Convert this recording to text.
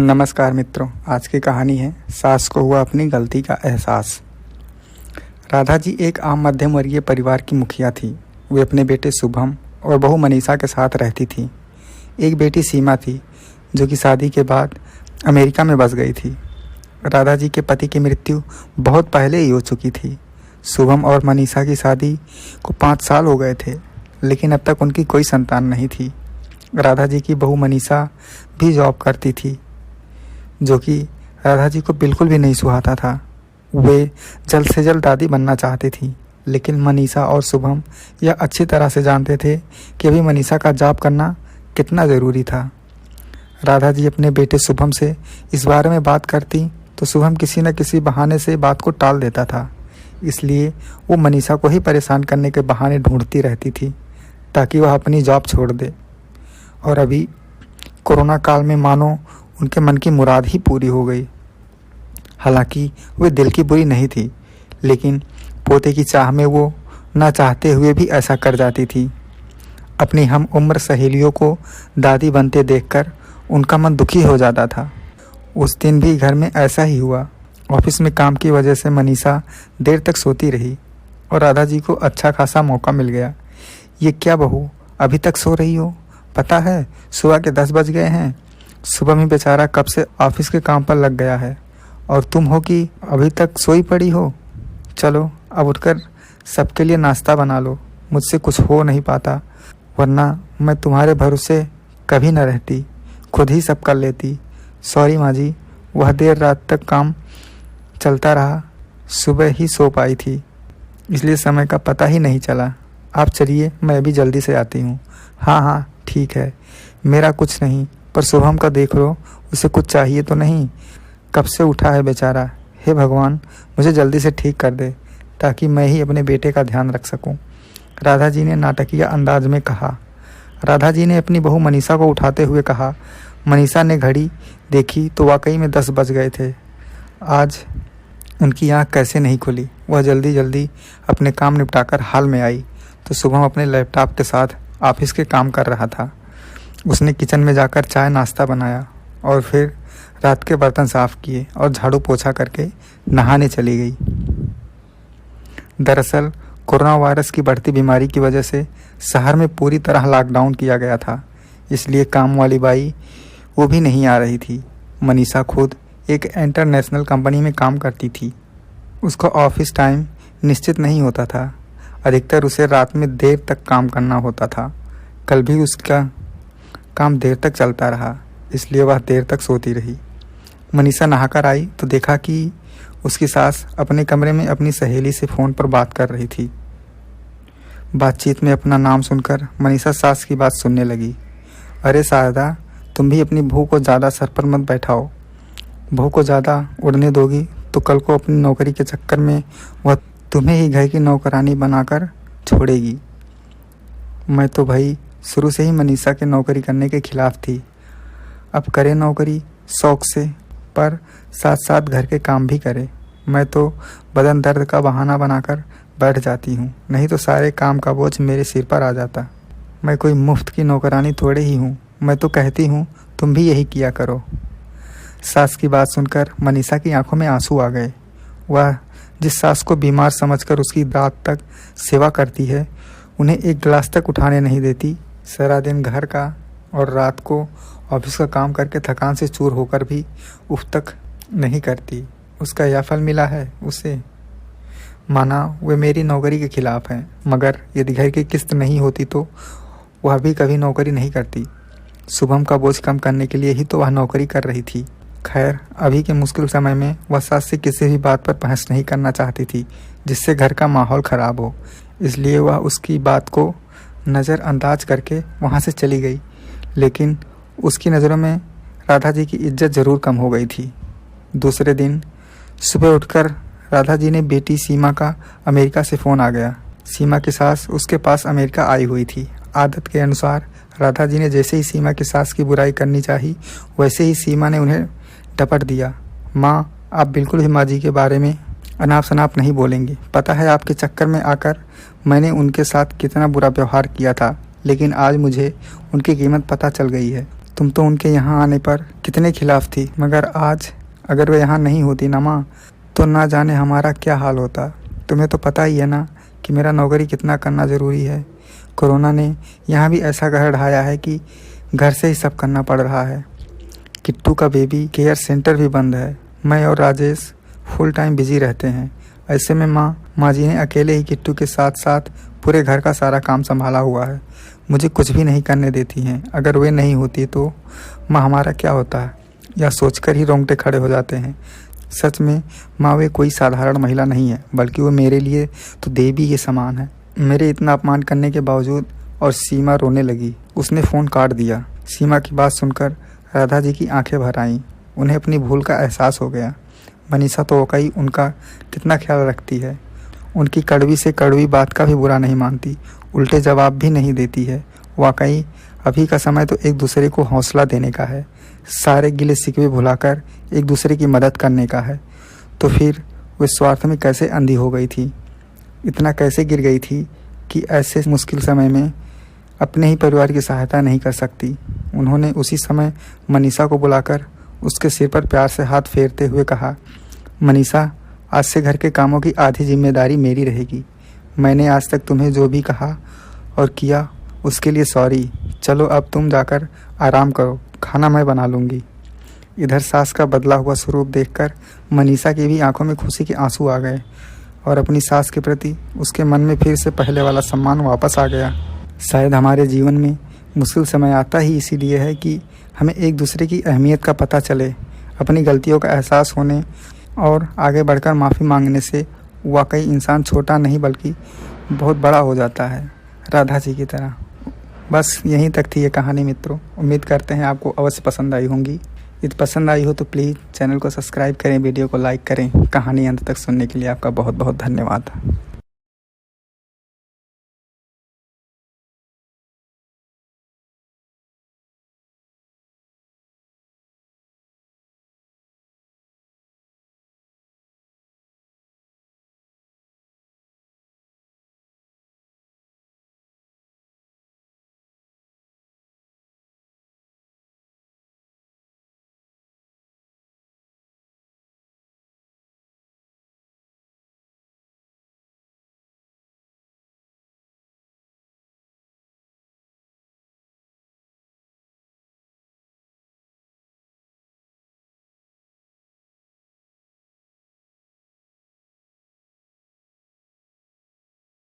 नमस्कार मित्रों, आज की कहानी है सास को हुआ अपनी गलती का एहसास। राधा जी एक आम मध्यम वर्गीय परिवार की मुखिया थी। वे अपने बेटे शुभम और बहू मनीषा के साथ रहती थी। एक बेटी सीमा थी जो कि शादी के बाद अमेरिका में बस गई थी। राधा जी के पति की मृत्यु बहुत पहले ही हो चुकी थी। शुभम और मनीषा की शादी को 5 साल हो गए थे, लेकिन अब तक उनकी कोई संतान नहीं थी। राधा जी की बहू मनीषा भी जॉब करती थी, जो कि राधा जी को बिल्कुल भी नहीं सुहाता था। वे जल्द से जल्द दादी बनना चाहती थी, लेकिन मनीषा और शुभम यह अच्छी तरह से जानते थे कि अभी मनीषा का जॉब करना कितना ज़रूरी था। राधा जी अपने बेटे शुभम से इस बारे में बात करती तो शुभम किसी न किसी बहाने से बात को टाल देता था। इसलिए वो मनीषा को ही परेशान करने के बहाने ढूंढती रहती थी ताकि वह अपनी जॉब छोड़ दे। और अभी कोरोना काल में मानो उनके मन की मुराद ही पूरी हो गई। हालांकि वे दिल की बुरी नहीं थी, लेकिन पोते की चाह में वो ना चाहते हुए भी ऐसा कर जाती थी। अपनी हम उम्र सहेलियों को दादी बनते देखकर उनका मन दुखी हो जाता था। उस दिन भी घर में ऐसा ही हुआ। ऑफिस में काम की वजह से मनीषा देर तक सोती रही और राधा जी को अच्छा खासा मौका मिल गया। ये क्या बहू, अभी तक सो रही हो? पता है सुबह के 10 बज गए हैं। सुबह में बेचारा कब से ऑफिस के काम पर लग गया है और तुम हो कि अभी तक सोई पड़ी हो। चलो अब उठकर सबके लिए नाश्ता बना लो। मुझसे कुछ हो नहीं पाता, वरना मैं तुम्हारे भरोसे कभी न रहती, खुद ही सब कर लेती। सॉरी माँ जी, वह देर रात तक काम चलता रहा, सुबह ही सो पाई थी, इसलिए समय का पता ही नहीं चला। आप चलिए, मैं अभी जल्दी से आती हूँ। हाँ ठीक है, मेरा कुछ नहीं, पर शुभम का देख लो, उसे कुछ चाहिए तो नहीं? कब से उठा है बेचारा। हे भगवान, मुझे जल्दी से ठीक कर दे ताकि मैं ही अपने बेटे का ध्यान रख सकूं, राधा जी ने नाटकीय अंदाज में कहा। राधा जी ने अपनी बहू मनीषा को उठाते हुए कहा। मनीषा ने घड़ी देखी तो वाकई में 10 बज गए थे। आज उनकी आँख कैसे नहीं खुली। वह जल्दी जल्दी अपने काम निपटाकर हाल में आई तो शुभम अपने लैपटॉप के साथ ऑफिस के काम कर रहा था। उसने किचन में जाकर चाय नाश्ता बनाया और फिर रात के बर्तन साफ किए और झाड़ू पोछा करके नहाने चली गई। दरअसल कोरोना वायरस की बढ़ती बीमारी की वजह से शहर में पूरी तरह लॉकडाउन किया गया था, इसलिए काम वाली बाई वो भी नहीं आ रही थी। मनीषा खुद एक इंटरनेशनल कंपनी में काम करती थी। उसका ऑफिस टाइम निश्चित नहीं होता था, अधिकतर उसे रात में देर तक काम करना होता था। कल भी उसका काम देर तक चलता रहा, इसलिए वह देर तक सोती रही। मनीषा नहाकर आई तो देखा कि उसकी सास अपने कमरे में अपनी सहेली से फ़ोन पर बात कर रही थी। बातचीत में अपना नाम सुनकर मनीषा सास की बात सुनने लगी। अरे शारदा, तुम भी अपनी बहू को ज़्यादा सर पर मत बैठाओ। बहू को ज़्यादा उड़ने दोगी तो कल को अपनी नौकरी के चक्कर में वह तुम्हें ही घर की नौकरानी बनाकर छोड़ेगी। मैं तो भाई शुरू से ही मनीषा के नौकरी करने के खिलाफ थी। अब करे नौकरी शौक से, पर साथ साथ घर के काम भी करे। मैं तो बदन दर्द का बहाना बनाकर बैठ जाती हूँ, नहीं तो सारे काम का बोझ मेरे सिर पर आ जाता। मैं कोई मुफ्त की नौकरानी थोड़े ही हूँ। मैं तो कहती हूँ तुम भी यही किया करो। सास की बात सुनकर मनीषा की आंखों में आंसू आ गए। वह जिस सास को बीमार समझकर उसकी रात तक सेवा करती है, उन्हें एक गिलास तक उठाने नहीं देती। सारा दिन घर का और रात को ऑफिस का काम करके थकान से चूर होकर भी उफ तक नहीं करती। उसका यह फल मिला है उसे। माना वे मेरी नौकरी के खिलाफ हैं, मगर यदि घर की किस्त नहीं होती तो वह भी कभी नौकरी नहीं करती। शुभम का बोझ कम करने के लिए ही तो वह नौकरी कर रही थी। खैर, अभी के मुश्किल समय में वह सास से किसी भी बात पर बहस नहीं करना चाहती थी जिससे घर का माहौल ख़राब हो, इसलिए वह उसकी बात को नज़रअंदाज करके वहाँ से चली गई। लेकिन उसकी नज़रों में राधा जी की इज्जत ज़रूर कम हो गई थी। दूसरे दिन सुबह उठकर राधा जी ने बेटी सीमा का अमेरिका से फ़ोन आ गया। सीमा की सास उसके पास अमेरिका आई हुई थी। आदत के अनुसार राधा जी ने जैसे ही सीमा की सास की बुराई करनी चाही, वैसे ही सीमा ने उन्हें डपट दिया। माँ, आप बिल्कुल भी माँ जी के बारे में अनाप शनाप नहीं बोलेंगे। पता है आपके चक्कर में आकर मैंने उनके साथ कितना बुरा व्यवहार किया था, लेकिन आज मुझे उनकी कीमत पता चल गई है। तुम तो उनके यहाँ आने पर कितने खिलाफ थी, मगर आज अगर वे यहाँ नहीं होती ना माँ, तो ना जाने हमारा क्या हाल होता। तुम्हें तो पता ही है ना कि मेरा नौकरी कितना करना ज़रूरी है। कोरोना ने यहाँ भी ऐसा कहर ढाया है कि घर से ही सब करना पड़ रहा है। किट्टू का बेबी केयर सेंटर भी बंद है। मैं और राजेश फुल टाइम बिजी रहते हैं। ऐसे में माँ जी ने अकेले ही किट्टू के साथ साथ पूरे घर का सारा काम संभाला हुआ है। मुझे कुछ भी नहीं करने देती हैं। अगर वे नहीं होती तो माँ हमारा क्या होता है, यह सोचकर ही रोंगटे खड़े हो जाते हैं। सच में माँ वे कोई साधारण महिला नहीं है, बल्कि वो मेरे लिए तो देवी के समान है। मेरे इतना अपमान करने के बावजूद और सीमा रोने लगी। उसने फ़ोन काट दिया। सीमा की बात सुनकर राधा जी की आंखें भर आईं। उन्हें अपनी भूल का एहसास हो गया। मनीषा तो वाकई उनका कितना ख्याल रखती है। उनकी कड़वी से कड़वी बात का भी बुरा नहीं मानती, उल्टे जवाब भी नहीं देती है। वाकई अभी का समय तो एक दूसरे को हौसला देने का है, सारे गिले शिकवे भुलाकर एक दूसरे की मदद करने का है। तो फिर वे स्वार्थ में कैसे अंधी हो गई थी, इतना कैसे गिर गई थी कि ऐसे मुश्किल समय में अपने ही परिवार की सहायता नहीं कर सकती। उन्होंने उसी समय मनीषा को बुलाकर उसके सिर पर प्यार से हाथ फेरते हुए कहा, मनीषा, आज से घर के कामों की आधी जिम्मेदारी मेरी रहेगी। मैंने आज तक तुम्हें जो भी कहा और किया उसके लिए सॉरी। चलो अब तुम जाकर आराम करो, खाना मैं बना लूँगी। इधर सास का बदला हुआ स्वरूप देखकर मनीषा की भी आंखों में खुशी के आंसू आ गए और अपनी सास के प्रति उसके मन में फिर से पहले वाला सम्मान वापस आ गया। शायद हमारे जीवन में मुश्किल समय आता ही इसीलिए है कि हमें एक दूसरे की अहमियत का पता चले। अपनी गलतियों का एहसास होने और आगे बढ़कर माफ़ी मांगने से वाकई इंसान छोटा नहीं बल्कि बहुत बड़ा हो जाता है, राधा जी की तरह। बस यहीं तक थी ये कहानी मित्रों। उम्मीद करते हैं आपको अवश्य पसंद आई होंगी। यदि पसंद आई हो तो प्लीज़ चैनल को सब्सक्राइब करें, वीडियो को लाइक करें। कहानी अंत तक सुनने के लिए आपका बहुत बहुत धन्यवाद।